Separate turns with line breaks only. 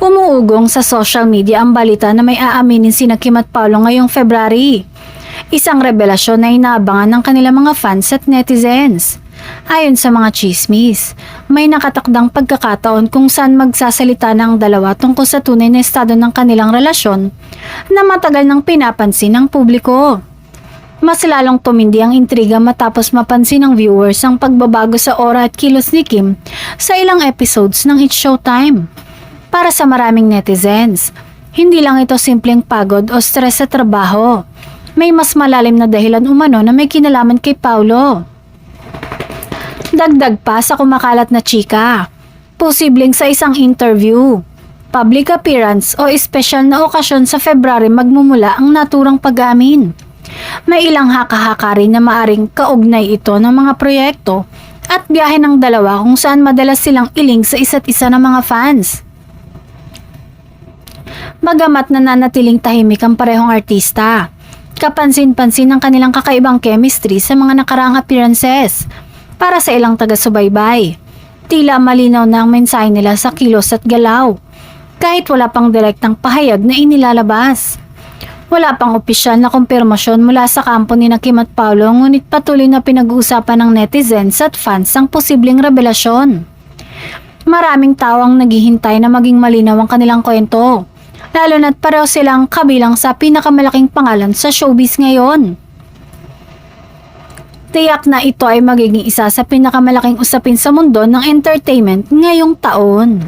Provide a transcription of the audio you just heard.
Umuugong sa social media ang balita na may aaminin sina Kim at Paolo ngayong February. Isang revelasyon na inaabangan ng kanilang mga fans at netizens. Ayon sa mga chismis, may nakatakdang pagkakataon kung saan magsasalita ng dalawa tungkol sa tunay na estado ng kanilang relasyon na matagal nang pinapansin ng publiko. Mas lalong tumindi ang intriga matapos mapansin ng viewers ang pagbabago sa aura at kilos ni Kim sa ilang episodes ng It's Showtime. Para sa maraming netizens, hindi lang ito simpleng pagod o stress sa trabaho. May mas malalim na dahilan umano na may kinalaman kay Paolo. Dagdag pa sa kumakalat na chika, posibleng sa isang interview, public appearance o espesyal na okasyon sa February magmumula ang naturang pag-amin. May ilang haka-haka rin na maaring kaugnay ito ng mga proyekto at biyahe ng dalawa kung saan madalas silang iling sa isa't isa ng mga fans. Bagamat nananatiling tahimik ang parehong artista, kapansin-pansin ang kanilang kakaibang chemistry sa mga nakaraang appearances. Para sa ilang taga-subaybay, tila malinaw na ang mensahe nila sa kilos at galaw, kahit wala pang direktang pahayag na inilalabas. Wala pang opisyal na kumpirmasyon mula sa kampo ni Kim at Paolo, ngunit patuloy na pinag-uusapan ng netizens at fans ang posibleng revelasyon. Maraming tao ang naghihintay na maging malinaw ang kanilang kwento, lalo na't pareho silang kabilang sa pinakamalaking pangalan sa showbiz ngayon. Tiyak na ito ay magiging isa sa pinakamalaking usapin sa mundo ng entertainment ngayong taon.